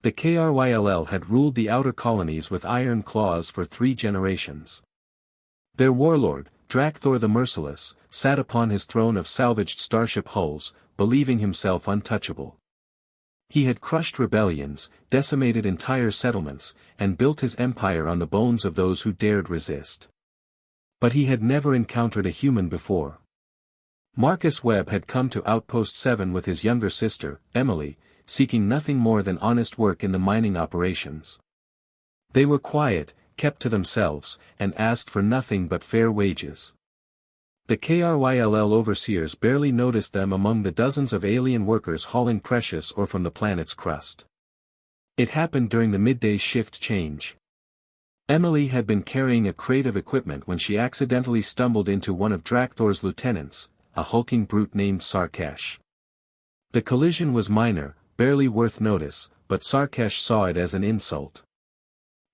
The KRYLL had ruled the outer colonies with iron claws for 3 generations. Their warlord, Drakthor the Merciless, sat upon his throne of salvaged starship hulls, believing himself untouchable. He had crushed rebellions, decimated entire settlements, and built his empire on the bones of those who dared resist. But he had never encountered a human before. Marcus Webb had come to Outpost 7 with his younger sister, Emily, seeking nothing more than honest work in the mining operations. They were quiet, kept to themselves, and asked for nothing but fair wages. The KRYLL overseers barely noticed them among the dozens of alien workers hauling precious ore from the planet's crust. It happened during the midday shift change. Emily had been carrying a crate of equipment when she accidentally stumbled into one of Drakthor's lieutenants, a hulking brute named Sarkesh. The collision was minor, barely worth notice, but Sarkesh saw it as an insult.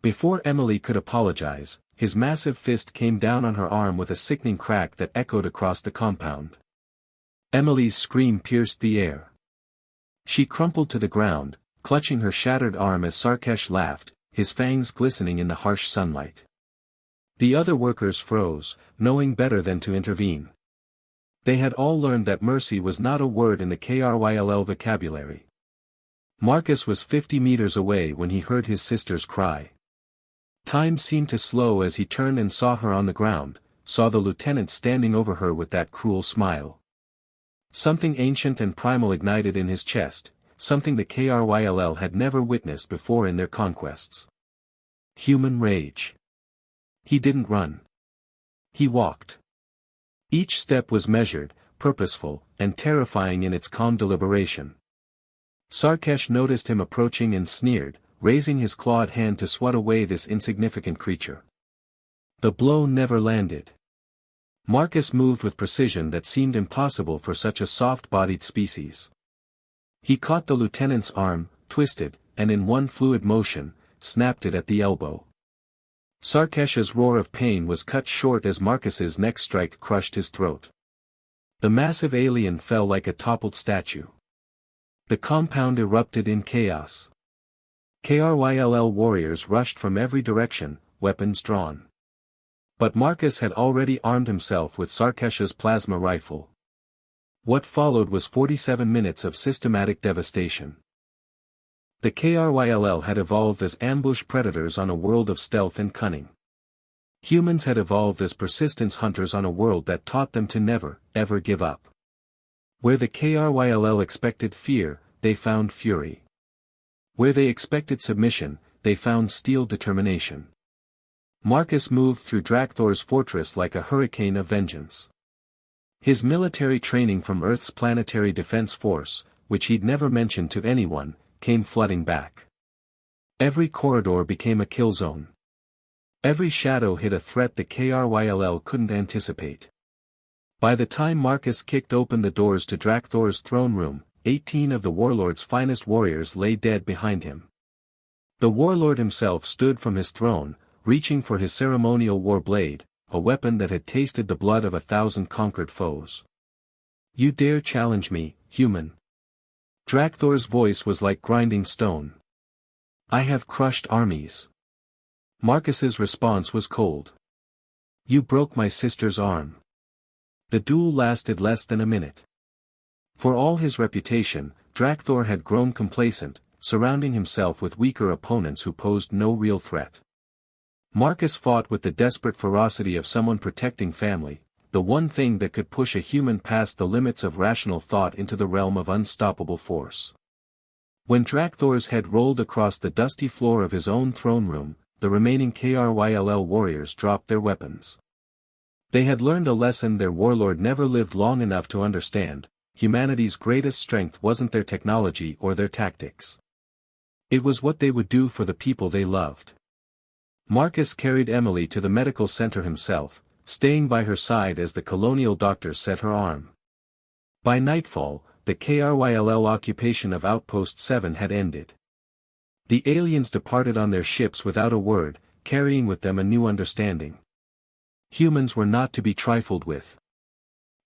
Before Emily could apologize, his massive fist came down on her arm with a sickening crack that echoed across the compound. Emily's scream pierced the air. She crumpled to the ground, clutching her shattered arm as Sarkesh laughed, his fangs glistening in the harsh sunlight. The other workers froze, knowing better than to intervene. They had all learned that mercy was not a word in the KRYLL vocabulary. Marcus was 50 meters away when he heard his sister's cry. Time seemed to slow as he turned and saw her on the ground, saw the lieutenant standing over her with that cruel smile. Something ancient and primal ignited in his chest, something the KRYLL had never witnessed before in their conquests. Human rage. He didn't run. He walked. Each step was measured, purposeful, and terrifying in its calm deliberation. Sarkesh noticed him approaching and sneered, raising his clawed hand to swat away this insignificant creature. The blow never landed. Marcus moved with precision that seemed impossible for such a soft-bodied species. He caught the lieutenant's arm, twisted, and in one fluid motion, snapped it at the elbow. Sarkesh's roar of pain was cut short as Marcus's next strike crushed his throat. The massive alien fell like a toppled statue. The compound erupted in chaos. KRYLL warriors rushed from every direction, weapons drawn. But Marcus had already armed himself with Sarkesh's plasma rifle. What followed was 47 minutes of systematic devastation. The KRYLL had evolved as ambush predators on a world of stealth and cunning. Humans had evolved as persistence hunters on a world that taught them to never, ever give up. Where the KRYLL expected fear, they found fury. Where they expected submission, they found steel determination. Marcus moved through Drakthor's fortress like a hurricane of vengeance. His military training from Earth's planetary defense force, which he'd never mentioned to anyone, came flooding back. Every corridor became a kill zone. Every shadow hid a threat the KRYLL couldn't anticipate. By the time Marcus kicked open the doors to Drakthor's throne room, 18 of the Warlord's finest warriors lay dead behind him. The Warlord himself stood from his throne, reaching for his ceremonial war blade, a weapon that had tasted the blood of 1,000 conquered foes. "You dare challenge me, human?" Drakthor's voice was like grinding stone. "I have crushed armies." Marcus's response was cold. "You broke my sister's arm." The duel lasted less than a minute. For all his reputation, Drakthor had grown complacent, surrounding himself with weaker opponents who posed no real threat. Marcus fought with the desperate ferocity of someone protecting family, the one thing that could push a human past the limits of rational thought into the realm of unstoppable force. When Drakthor's head rolled across the dusty floor of his own throne room, the remaining KRYLL warriors dropped their weapons. They had learned a lesson their warlord never lived long enough to understand: humanity's greatest strength wasn't their technology or their tactics. It was what they would do for the people they loved. Marcus carried Emily to the medical center himself, staying by her side as the colonial doctor set her arm. By nightfall, the KRYLL occupation of Outpost 7 had ended. The aliens departed on their ships without a word, carrying with them a new understanding. Humans were not to be trifled with.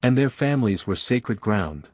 And their families were sacred ground.